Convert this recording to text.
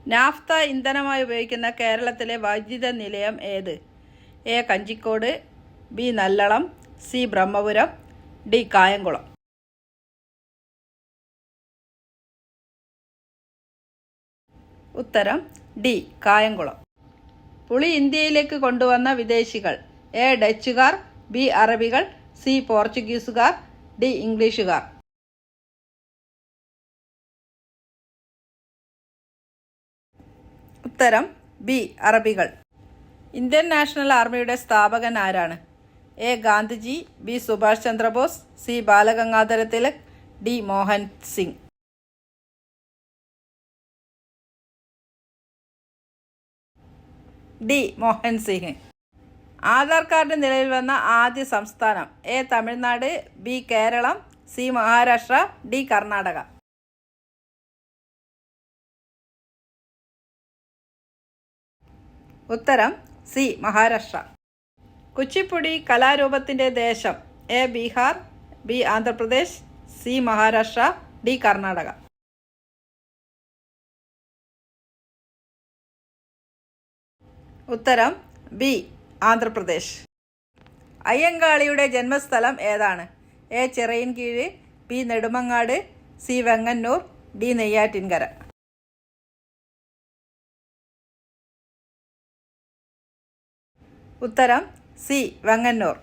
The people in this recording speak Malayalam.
നാഫ്ത ഇന്ധനമായി ഉപയോഗിക്കുന്ന കേരളത്തിലെ വൈദ്യുത നിലയം ഏത്? A. Kanjikode, B. Nallalam, C. Brahmapuram, D. Kayamkulam. ഉത്തരം ഡി. കായംകുളം. പുളി ഇന്ത്യയിലേക്ക് കൊണ്ടുവന്ന വിദേശികൾ. എ. ഡച്ചുകാർ, ബി. അറബികൾ, സി. പോർച്ചുഗീസുകാർ, ഡി. ഇംഗ്ലീഷുകാർ. ഉത്തരം ബി. അറബികൾ. ഇന്ത്യൻ നാഷണൽ ആർമിയുടെ സ്ഥാപകൻ ആരാണ്? A. Gandhiji, B. Subhash Chandra Bose, C. Balagangadhara Tilak, D. Mohan Singh. D. Mohan Singh. Aadhaar card നിലവിൽ വന്ന ആദ്യ സംസ്ഥാനം. A. Tamil Nadu, B. Kerala, C. Maharashtra, D. Karnataka. ഉത്തരം സി. മഹാരാഷ്ട്ര. കുച്ചിപ്പുടി കലാരൂപത്തിൻ്റെ ദേശം. A. Bihar, B. Andhra Pradesh, C. Maharashtra, D. Karnataka. ഉത്തരം ബി. ആന്ധ്രാപ്രദേശ്. അയ്യങ്കാളിയുടെ ജന്മസ്ഥലം ഏതാണ്? A. Chirayinkeezhu, B. Nedumangad, C. Venganoor, D. Neyyattinkara. ഉത്തരം സി. വെങ്ങന്നൂർ.